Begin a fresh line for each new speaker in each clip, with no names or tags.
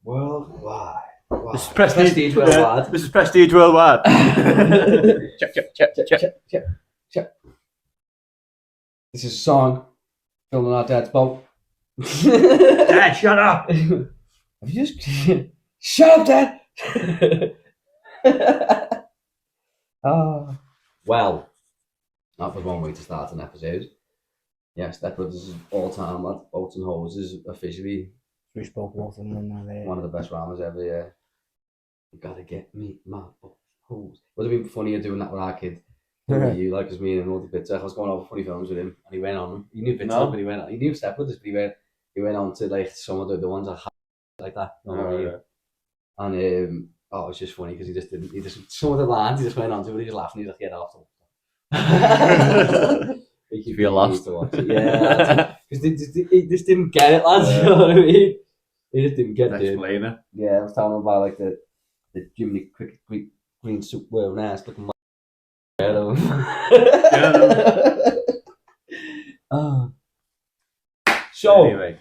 Worldwide. Wow.
This is Prestige
Worldwide.
This is Prestige Worldwide. check.
This is a song filmed on our dad's boat.
Dad, shut up!
Have you just shut up, Dad? Well, that was one way to start an episode. Yes, Step Brothers is all time lad. Boats and Hoses officially
We spoke about them and
one of the best rhymes ever. Yeah, you gotta get me my hose. Would have been funnier doing that with our kid. You like, because me and all the bits. I was going over funny films with him, and he went on. He knew bits, but he went. He knew Step Brothers, but he went on to like some of the ones that like that. You know what I mean? And it was just funny because he just some of the lines he just went on to, but he was laughing. He's like, "Get off."
You feel lost.
Yeah, because he just didn't get it, lads. You know what I mean? He just didn't get it.
Explain it.
Yeah, I was telling him about like the Jiminy Cricket green suit wearing ass looking like. So
anyway,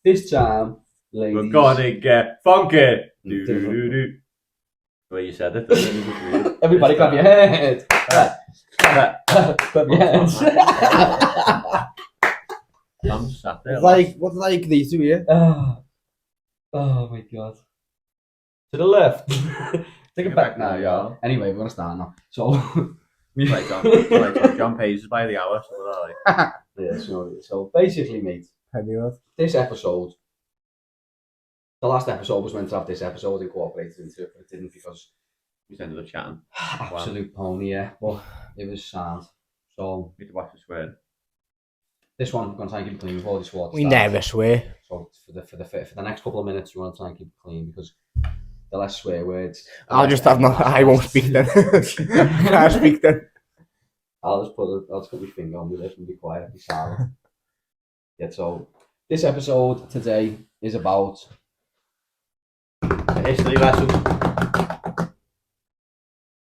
this time, ladies,
we're gonna get funky. Do. Well, you said it.
Everybody clap your hands. Clap your hands.
I'm sat there.
what's like these two here?
Oh my god. To the left. Take it back now, y'all. Anyway, we're gonna start now. So
John pays us by the hour, so we're like.
Yeah, so basically, mate, this episode, the last episode was meant to have this episode incorporated into it, but it didn't because
we ended up chatting.
Absolute pony, yeah. But it was sad. So
we need to watch the swear.
This one, we're gonna try and keep it clean before this one.
We never swear.
So for the next couple of minutes, we want to try and keep it clean because the less swear words.
I won't speak then. Can't speak then.
I'll just put my finger on my lip and be quiet, be silent. Yeah, so this episode today is about
a history lesson.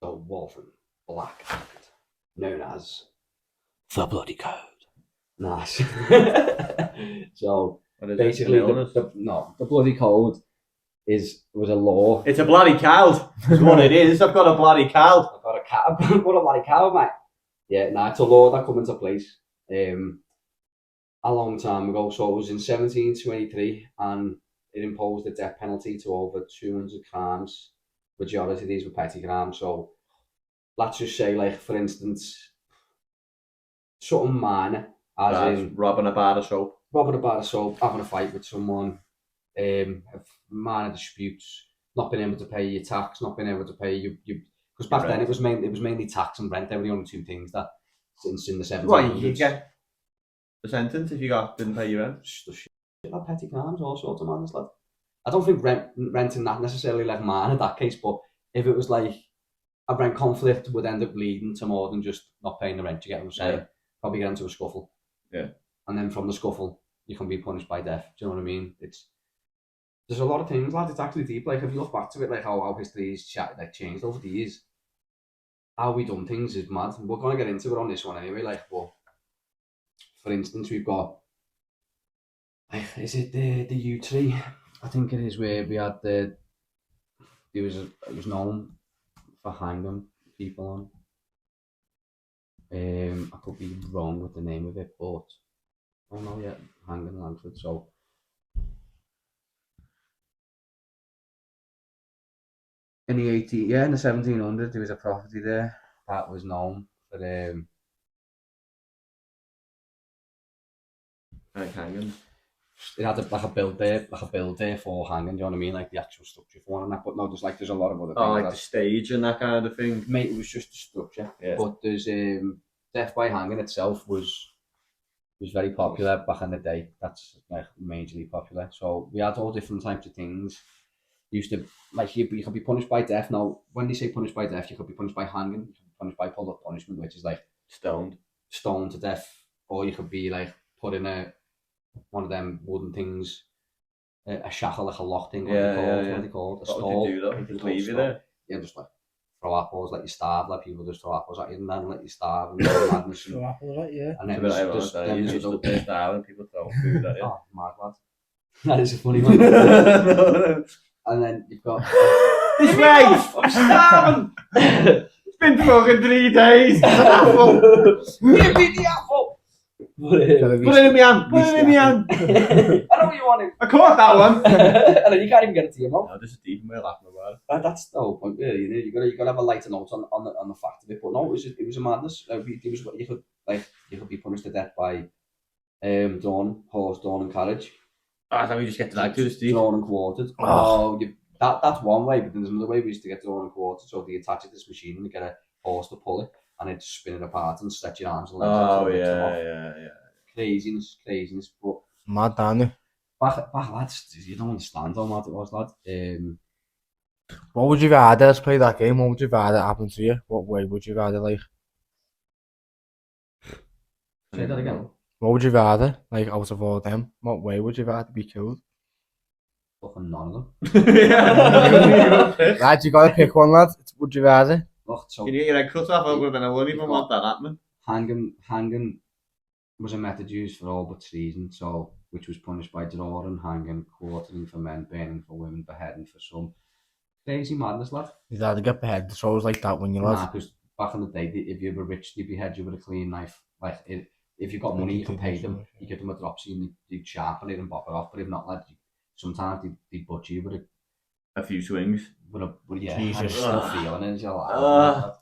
The Waltham Black Act, known as the Bloody Code. Nice. So basically, the Bloody Code was a law.
It's a bloody cow. That's what it is. I've got a bloody cow.
I've got a cow. I've got a bloody cow, mate. Yeah, it's a law that came into place a long time ago. So it was in 1723, and it imposed a death penalty to over 200 crimes. Majority of these were petty crimes. So let's just say, like, for instance, something minor, as in
robbing a bar of soap,
having a fight with someone, minor disputes, not being able to pay your tax, not being able to pay you. Because back then it was mainly tax and rent. They were the only two things that since in the 1700s.
Well, you get the sentence if you didn't pay your rent.
Shit, like petty crimes, all sorts of madness, lad. I don't think renting that necessarily like man in that case, but if it was like a rent conflict would end up leading to more than just not paying the rent. You get what I'm saying? Yeah. Probably get into a scuffle.
Yeah.
And then from the scuffle, you can be punished by death. Do you know what I mean? There's a lot of things, lad. It's actually deep. Like if you look back to it, like how history's changed over the years. How we done things is mad. We're gonna get into it on this one anyway. Like, but for instance, we've got is it the U tree? I think it is where we had it was known for hanging people on. I could be wrong with the name of it, but hanging Langford. So in the 1700s, there was a property there that was known for
like hanging.
It had a build there for hanging. Do you know what I mean? Like the actual structure for one and that. But no, there's a lot of other things.
Oh, like the stage and that kind of thing.
Mate, it was just the structure. Yeah. But there's death by hanging itself was very popular back in the day. That's like majorly popular. So we had all different types of things. Used to like you could be punished by death. Now, when they say punished by death, you could be punished by hanging. You could be punished by public punishment, which is like stoned to death, or you could be like put in one of them wooden things, a shackle, like a lock thing. What are they called? A stall.
What would you do though? Just leave you there.
Yeah, just like throw apples, let you starve. Like people just throw apples at you and then let you starve and madness.
Throw apples at you.
And then
just the best hour and people throw food at you.
Oh, mad lad. That is a funny one. And then you've got...
This way!
I'm starving!
It's been fucking 3 days!
Give me the apple!
Put it in my hand! Put it in my hand!
I know what you wanted.
I caught that one!
And then you can't even get it to your mouth.
No, this is deep. We're laughing about it.
That's the whole point, really. You know, you got to have a lighter note on the fact of it. But no, it was a madness. You could be punished to death by horse, and carriage.
That's how we just get dragged to the street.
Drawn and quartered.
Oh.
That's one way, but then there's another way we used to get drawn and quartered. So they attach it to this machine and you get a horse to pull it, and it's spin it apart and stretch your arms and legs.
Oh, yeah.
Craziness. But
Mad, Danny.
back lads, you don't understand how mad it was, lad.
What would you rather, let's play that game, what would you rather happen to you? What way would you rather, like?
Say that again.
What would you rather, like, out of all them? What way would you rather be killed?
Fucking none of them.
Lad, you gotta pick one, lad. Would you rather?
Look, so
Can you get your head cut off? I would have been, I wouldn't even want that happening.
hanging was a method used for all but treason, so which was punished by drawing, hanging, quartering for men, burning for women, beheading for some. Crazy madness, lad.
You'd rather get beheaded. It's always like that when you're lad.
Because back in the day, if you were rich, they'd behead you with a clean knife. Like, if you got money, you could pay them. You give them a dropsy and they'd sharpen it and pop it off. But if not, lad, sometimes they'd butcher you with
A few swings.
Jesus.
I'm still feeling it. You're like,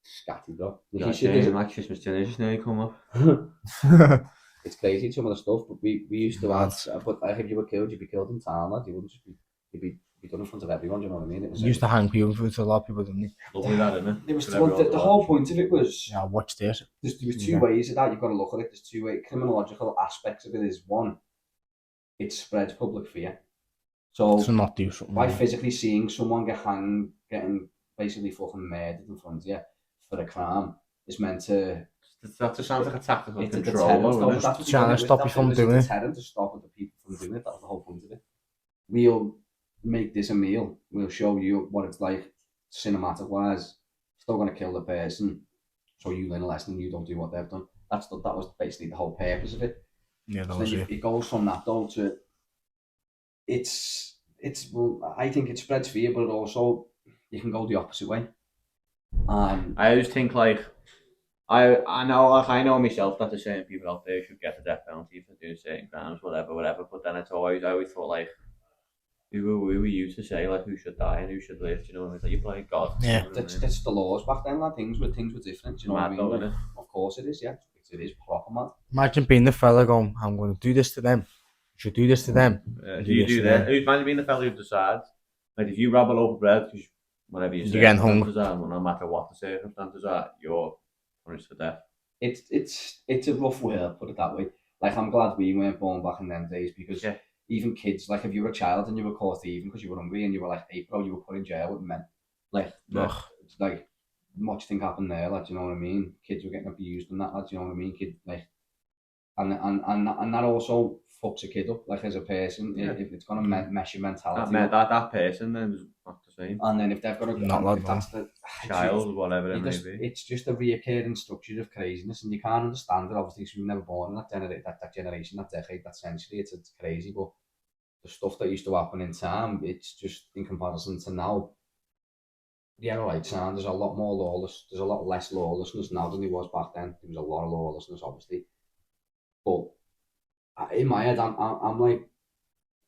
scatty, bro.
My Christmas dinner just nearly come up.
It's crazy, some of the stuff, but we used to have, but like, if you were killed, you'd be killed in town, lad. You wouldn't just be, you'd be done in front of everyone, do you know what I mean? It was
You used to hang people for a lot of people, didn't you?
Lovely that, isn't it?
It was the whole point of it was,
Yeah, watch this.
there was two ways of that, you've got to look at it. There's two criminological aspects of it. Is one, it spreads public fear. So
not do something.
by physically seeing someone get hanged, getting basically fucking murdered in front of you for a crime, is meant to...
That just sounds like a tactical
It's
control,
a
isn't it?
deterrent.
Trying to stop you from doing it.
It's a deterrent to stop other people from doing it. That's the whole point of it. We'll make this a meal. We'll show you what it's like, cinematic wise. Still going to kill the person, so you learn a lesson and you don't do what they've done. That was basically the whole purpose of it.
Yeah, that
So
was
then
it.
it goes from that though to well, I think it spreads fear, but it also you can go the opposite way.
I always think like I know myself that there's certain people out there who should get the death penalty for doing certain crimes, whatever. But then I always thought like, who were you to say like who should die and who should live? Do you know what I mean? Like you're playing God.
Yeah.
You know that's the laws back then, lad. Things were different. Do you know what I mean?
Though,
Like, of course it is. Yeah, it is proper mad.
Imagine being the fella going, I'm going to do this to them. You should do this to them.
Do you do that? Imagine being the fella who decides, like if you rob a loaf of bread because whatever you say,
you're getting hungry,
no matter what the circumstances are, you're punished to death.
It's a rough world, put it that way. Like I'm glad we weren't born back in them days because even kids, like if you were a child and you were caught thieving because you were hungry and you were like 8, bro, you were put in jail with men. Like what do you think happened there? Like, do you know what I mean? Kids were getting abused and that. Like, do you know what I mean? Kid like, and that also fucks a kid up, like as a person.
Yeah.
If it's gonna mess your mentality.
That person then is not the same.
And then if they've got if that's the
child, whatever it may be.
It's just a reoccurring structure of craziness, and you can't understand it obviously because we were never born in that generation, that decade, that century. It's crazy, but the stuff that used to happen in time, it's just in comparison to now. Yeah, right, Sam. There's a lot more lawless. There's a lot less lawlessness now than there was back then. There was a lot of lawlessness, obviously, but in my head, I'm like,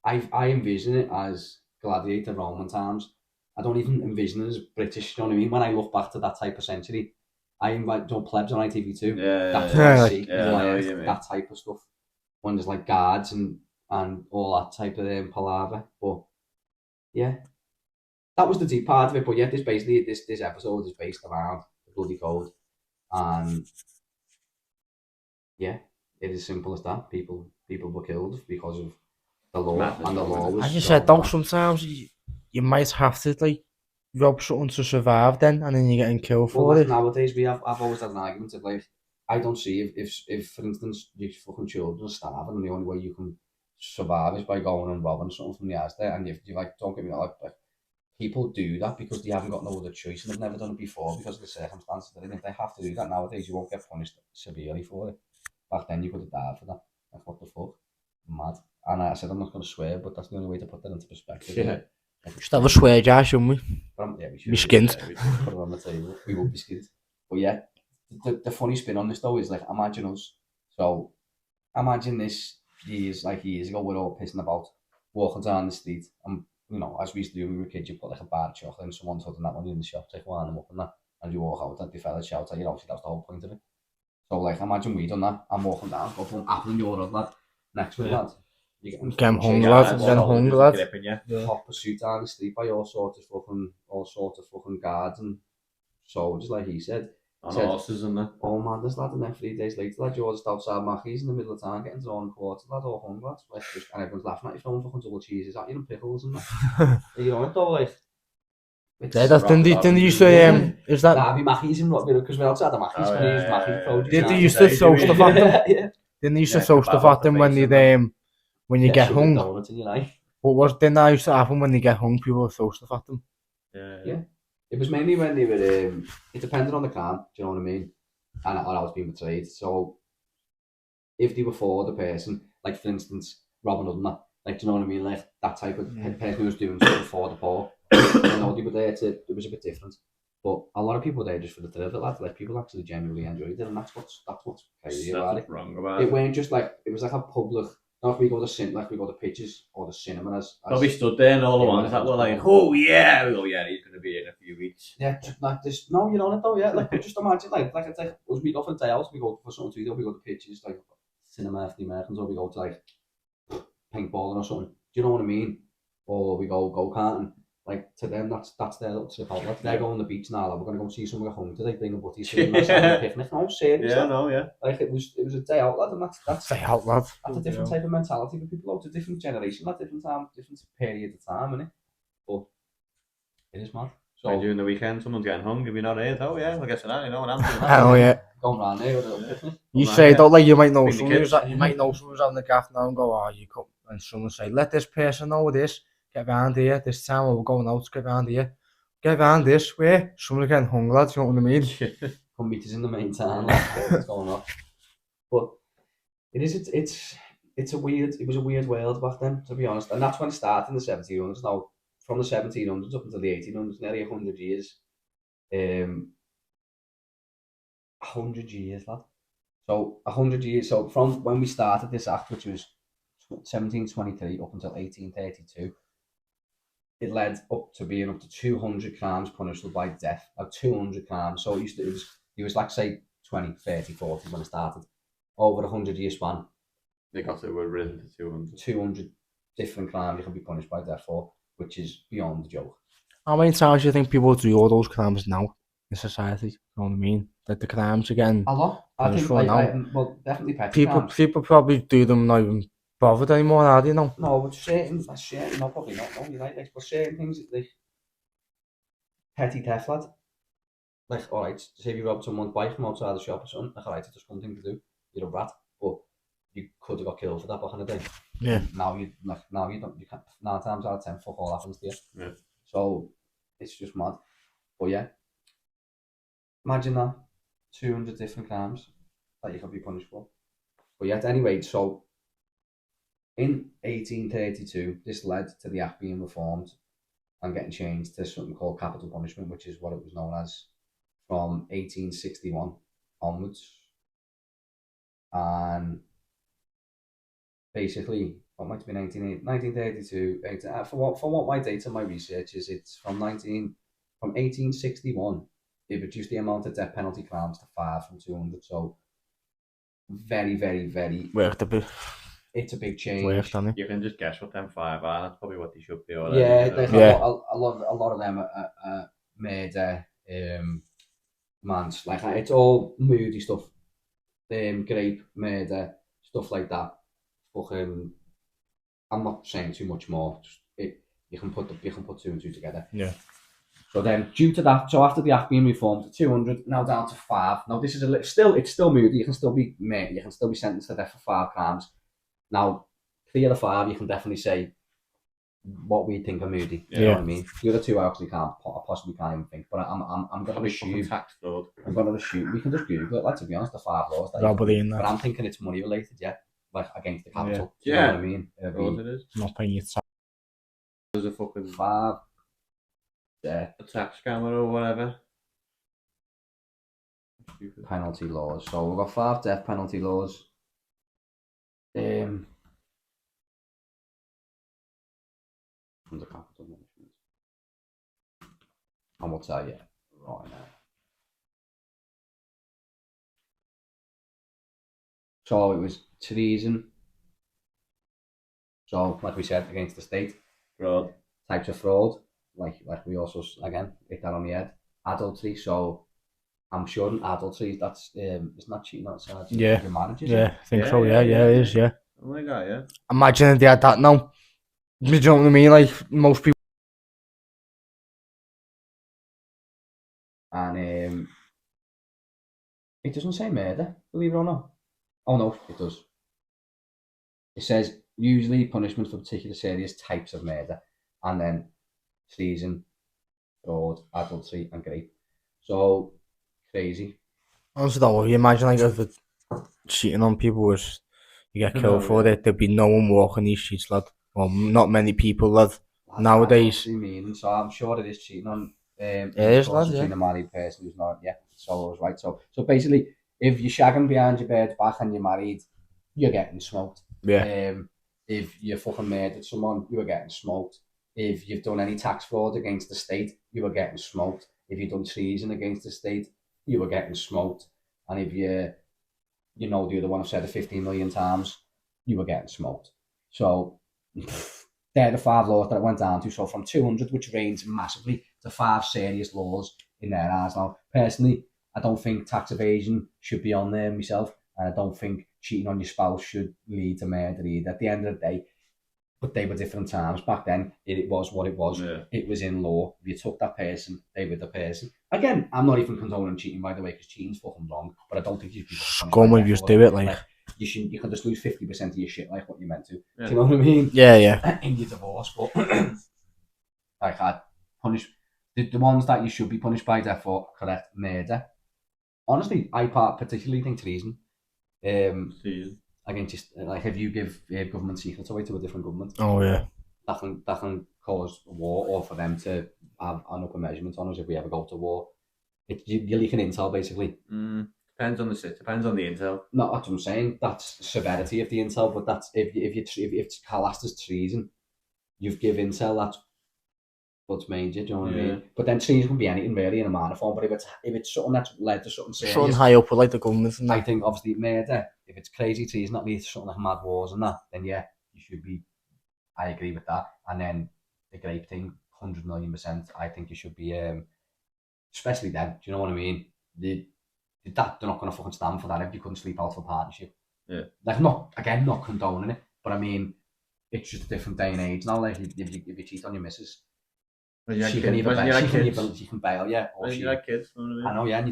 I envision it as gladiator Roman times. I don't even envision it as British. You know what I mean? When I look back to that type of century, I invite plebs on ITV2. That's what I see. That type of stuff. When there's like guards and all that type of palaver. But yeah, that was the deep part of it. But yeah, this episode is based around the bloody code, and yeah, it is simple as that. People were killed because of the law, and the law was.
As you said, though, sometimes you might have to like rob something to survive, then, and then you're getting killed for it.
Nowadays, I've always had an argument of like, I don't see if for instance your fucking children are starving and the only way you can survive is by going and robbing something from the Asda, and you like, don't get me wrong, like people do that because they haven't got no other choice and they've never done it before because of the circumstances they're in. If they have to do that nowadays, you won't get punished severely for it. Back then, you could have died for that. Like, what the fuck? mad. And I said, I'm not going to swear, but that's the only way to put that into perspective.
Yeah.
Just have a swear jar, shouldn't we?
Yeah, we should.
Be skinned.
Yeah, we should put it on the table. We will be skinned. But yeah, the funny spin on this though is like, imagine us. So imagine this years ago, we're all pissing about, walking down the street, and as we used to do when we were kids, you put like a bar of chocolate and someone's holding that one in the shop, like wind them up and that, and you walk out and the fella shouts at you. Obviously, that's the whole point of it. So like, imagine we done that. I'm walking down, got one apple in your lad, next to lad. You get
hungry, lad. Get hungry, lad.
Hot pursuit down the street by all sorts of fucking guards, and soldiers, like he said.
On horses and that.
Oh man, this lad, and then 3 days later, lad, you're just outside Mackey's in the middle of town getting drawn and quarter, lad, all hung, lad. And everyone's laughing at you, throwing fucking double cheeses at you and pickles and that. You know it though, like.
Yeah, that's didn't they used to is that?
Nah, be Mackey's in Rockville because we're outside the Mackey's. When you use Mackey's,
did they used to throw stuff at them?
Yeah.
Didn't they used to throw stuff at them when they when you get hung? What didn't that used to happen when they get hung? People would throw stuff at them.
Yeah. It was mainly when they were. It depended on the crime. Do you know what I mean? And I was being betrayed. So if they were for the person, like for instance, Robin Hood, like, do you know what I mean? Like that type of person who was doing something for the poor. They were there it was a bit different. But a lot of people were there just for the thrill of it, lad. Like people actually genuinely enjoyed it, and that's what's crazy about it.
Wrong about
it weren't just like, it was like a public. Not if we go to pitches or the cinema as
we stood there and all the ones that were like, oh yeah, he's going to be in a few weeks.
Yeah, just like this. No, you know it though. Yeah, like just imagine like it's like as we go for the day out, we go for something to eat, or we go to pitches like cinema for the Americans, or we go to like paintballing or something. Do you know what I mean? Or we go karting. Like to them, that's their little trip out. Like they go on the beach now. Like, we're gonna go see someone at home today. Bring a buddy to a picnic. No, serious.
Yeah, no, yeah.
Like it was a day out, lad, and that's
day out, lad.
That's a different type of mentality for people. It's a different generation, like different time, different period of time, innit? But it is mad. So
during the weekend, someone's getting hung. If you're not here, oh yeah, I guess that. You know what I'm doing.
Oh yeah.
Going round there with a little picnic.
You say that like you might know someone who's having the gaff now and go, oh, you come, and someone say, let this person know this. Get round here, this time we're going out, get round here. Get round this way, someone getting hung, lads, you know what I mean?
Come meet us in the main town, like, what's going on. But it was a weird world back then, to be honest. And that's when it started in the 1700s. Now, from the 1700s up until the 1800s, nearly 100 years. 100 years, lad. So, 100 years. So, from when we started this act, which was 1723 up until 1832, it led up to being up to 200 crimes punishable by death. Like 200 crimes. So it was like say 20, 30, 40 when it started. Over a 100-year span.
They got it were risen to 200.
200 different crimes you can be punished by death for, which is beyond the joke.
How many times do you think people do all those crimes now in society? You know what I mean? Like the crimes again.
A lot. I think well, definitely petty crimes.
People probably do them not even bothered anymore, are they? No,
but certain, no, probably not. No, you're right. Like, but certain things, like petty theft, lad. Like, all right, say if you robbed someone's bike from outside the shop or something, like, all right, it's just one thing to do. You're a rat, but you could have got killed for that back in the day.
Yeah.
Now you don't. You can't. 9 times out of 10, fuck all happens to you.
Yeah.
So it's just mad. But yeah, imagine that 200 different crimes that you could be punished for. But yet, anyway, so. In 1832, this led to the Act being reformed and getting changed to something called capital punishment, which is what it was known as from 1861 onwards. And basically, what might have been 1932, for what my data, my research is, it's from 1861, it reduced the amount of death penalty crimes to 5 from 200. So very, very, very.
Worked a bit.
It's a big change.
You can just guess what them 5 are. That's probably what they should be. Already,
yeah, a lot of them are murder, like it's all moody stuff. Grape, murder, stuff like that. Fucking, I'm not saying too much more. You can put 2 and 2 together.
Yeah.
So then, due to that, so after the Act being reformed to 200, now down to 5. Now this is it's still moody. You can still be sentenced to death for 5 crimes. Now, 3 out of 5, you can definitely say what we think are moody. You know what I mean? The other 2 I actually possibly can't even think. But I'm going to assume.
Tax fraud.
I'm going to assume we can just Google it. Like, to be honest, the 5 laws.
Robbery in that.
But I'm thinking it's money related. Yeah, like against the capital.
Yeah.
Do you know what I mean?
Of course it is.
Not paying your tax.
There's a fucking
5 death
a tax scammer or whatever.
penalty laws. So we've got 5 death penalty laws. Under capital punishment. And we'll tell you right now. So it was treason. So, like we said, against the state.
Fraud.
Types of fraud. Like we also, again, hit that on the head. Adultery. So, I'm sure in adultery, that's, it's not cheating outside
Yeah.
your marriage, is
Yeah,
it?
I think so, yeah, it is, yeah.
Oh my god, yeah.
Imagine if they had that now. Do you know what I mean? Like, most people.
And it doesn't say murder, believe it or not. Oh no, it does. It says usually punishment for particular serious types of murder, and then treason, fraud, adultery, and rape. So crazy.
Honestly, though, you imagine like if it, cheating on people was you get killed for it, there'd be no one walking these streets, lad. Well, not many people, lad. Nowadays.
So I'm sure it is cheating on.
It is, lad,
between a married person who's not. Yeah, so was right. So basically, if you're shagging behind your bed's back and you're married, you're getting smoked.
Yeah.
If you fucking murdered someone, you were getting smoked. If you've done any tax fraud against the state, you were getting smoked. If you've done treason against the state, you were getting smoked. And if you know the other one I've said it 15 million times, you were getting smoked. So they're the 5 laws that it went down to. So from 200, which range massively, to 5 serious laws in their eyes. Now, personally, I don't think tax evasion should be on there myself, and I don't think cheating on your spouse should lead to murder either. At the end of the day, but they were different times. Back then, it was what it was.
Yeah.
It was in law. If you took that person, they were the person. Again, I'm not even condoning cheating, by the way, because cheating's fucking wrong, but I don't think you should be
scum if you just do it, like
you can just lose 50% of your shit, like what you meant to. Yeah. Do you know what I mean?
Yeah.
In your divorce, but like I'd punish the ones that you should be punished by death for, correct, murder. Honestly, I particularly think treason.
Treason.
Again, just like if you give government secrets away to a different government,
oh yeah,
that can cause war, or for them to have an upper measurement on us if we ever go to war. You're leaking intel basically.
Depends on the intel.
No, that's what I'm saying. That's severity of the intel, but that's if it's classed as treason, you've given intel that's what's major. Do you know what I mean? But then treason can be anything really in a minor form. But if it's something that's led to something serious,
something high up with like the government and that.
I think obviously murder. If it's crazy treason that leads to something like mad wars and that, then yeah, you should be. I agree with that. And then the grape thing, 100 million%. I think you should be, especially then. Do you know what I mean? They're not going to fucking stand for that if you couldn't sleep out for partnership.
Yeah.
Like not condoning it, but I mean, it's just a different day and age now. Like if you cheat on your missus, she can bail, yeah. Or
you had kids, you know what I mean?
I know, yeah. And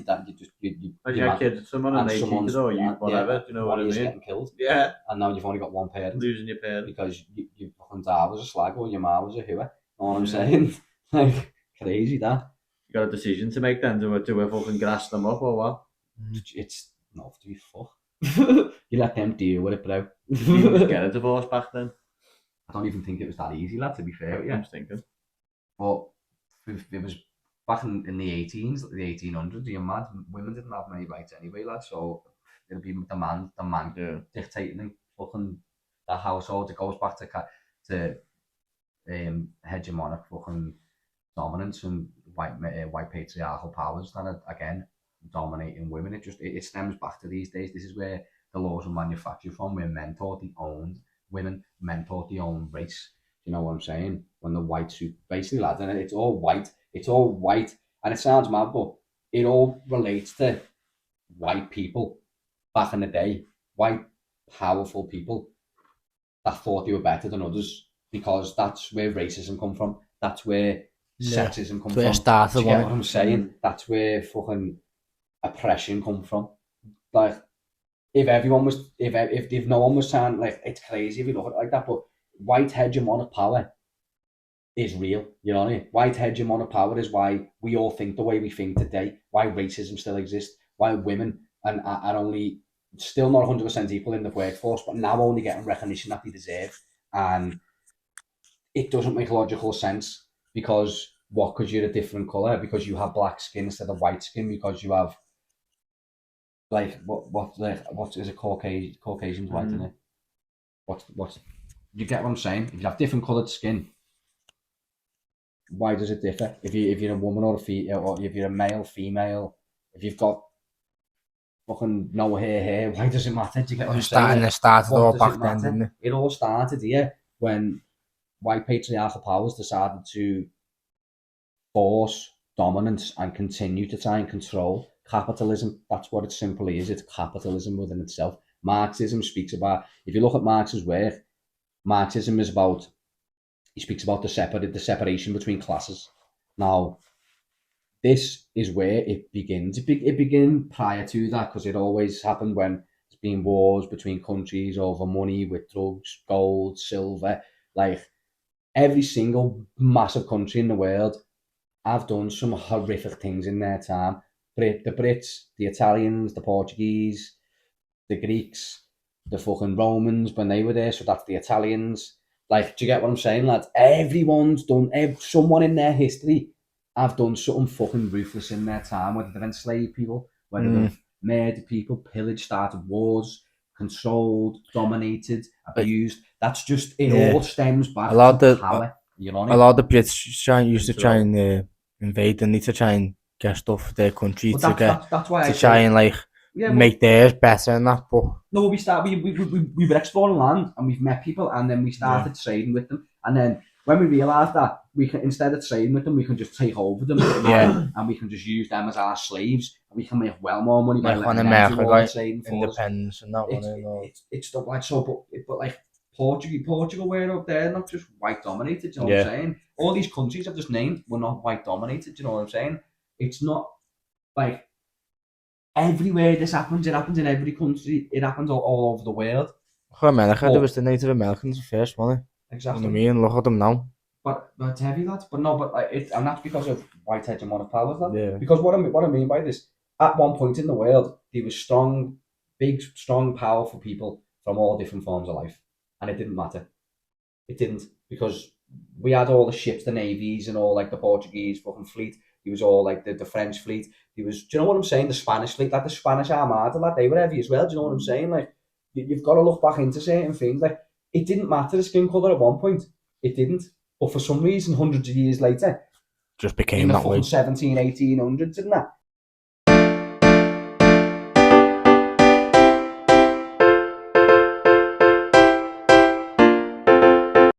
you had kids with someone and they cheated or you whatever. Do you know what I mean?
Getting killed.
Yeah.
And now you've only got one parent.
Losing your parent
because your fucking dad was a slag or your mom was a hooer. Know what I'm saying? Like crazy that.
You got a decision to make then. Do we fucking grass them up or what?
It's not to be fuck. You let them deal with it, bro.
Did you just get a divorce back then?
I don't even think it was that easy, lad, to be fair with you.
I was thinking.
But it was back in the 1800s, you're mad. Women didn't have many rights anyway, lad. So it'll be the man dictating fucking that household. It goes back to hegemonic fucking dominance and white patriarchal powers that are again dominating women. It stems back to these days. This is where the laws were manufactured from, where men thought they owned women, men thought they owned race. You know what I'm saying? When the white suit, basically, lads, and it's all white, and it sounds mad, but it all relates to white people back in the day, white powerful people that thought they were better than others, because that's where racism come from. That's where sexism come from.
Started,
do you get what I'm saying? That's where fucking oppression come from. Like, if no one was saying, like, it's crazy if you look at it like that, but white hegemonic power is real, you know what I mean? White hegemonic power is why we all think the way we think today, why racism still exists, why women are only still not 100% equal in the workforce, but now only getting recognition that they deserve. And it doesn't make logical sense because you're a different colour, because you have black skin instead of white skin, because you have like what is it, Caucasian's white, isn't it? What you get what I'm saying? If you have different coloured skin, why does it differ? If you're a woman or a female, or if you're a male, female, if you've got fucking no hair, why does it matter? Do you get what I'm saying?
It started
What
all
does
back
it
then,
matter?
didn't it?
It all started here when white patriarchal powers decided to force dominance and continue to try and control capitalism. That's what it simply is. It's capitalism within itself. Marxism speaks about, if you look at Marx's work, Marxism is about, he speaks about the separation between classes. Now, this is where it begins. It began prior to that, because it always happened when there's been wars between countries over money, with drugs, gold, silver. Like, every single massive country in the world have done some horrific things in their time. The Brits, the Italians, the Portuguese, the Greeks, the fucking Romans when they were there, so that's the Italians. Like, do you get what I'm saying, lads? Everyone's done, someone in their history have done something fucking ruthless in their time, whether they've enslaved people, whether they've murdered people, pillaged, started wars, controlled, dominated, abused. That's just, it all stems back to power. You know what I mean?
A lot of the Brits used to try and invade, and need to try and get stuff for their country
that's why
to try and like make theirs better and that. But
no, we were exploring land, and we've met people, and then we started trading with them, and then when we realised that we can, instead of trading with them, we can just take over them, and we can just use them as our slaves, and we can make well more money by letting them do all the trading for
independence and that.
It's stuff like so, but like Portugal were up there not just white dominated. You know what I'm saying? All these countries I've just named were not white dominated. You know what I'm saying? It's not like everywhere this happens. It happens in every country. It happens all over the world.
America, there was the Native Americans first, wasn't it?
Exactly.
You know what I mean? Look at them now.
But it's heavy, lads. But no, but and that's because of white hegemonic powers, lad.
Yeah.
Because what I mean by this, at one point in the world, there was big, strong, powerful people from all different forms of life, and it didn't matter. It didn't, because we had all the ships, the navies, and all like the Portuguese fucking fleet. It was all like the French fleet. It was, do you know what I'm saying? The Spanish fleet, like the Spanish Armada, like they were heavy as well. Do you know what I'm saying? Like you've got to look back into certain things. Like it didn't matter the skin color at one point. It didn't. But for some reason, hundreds of years later,
just became
in the
that way.
1700s, 1800s and that,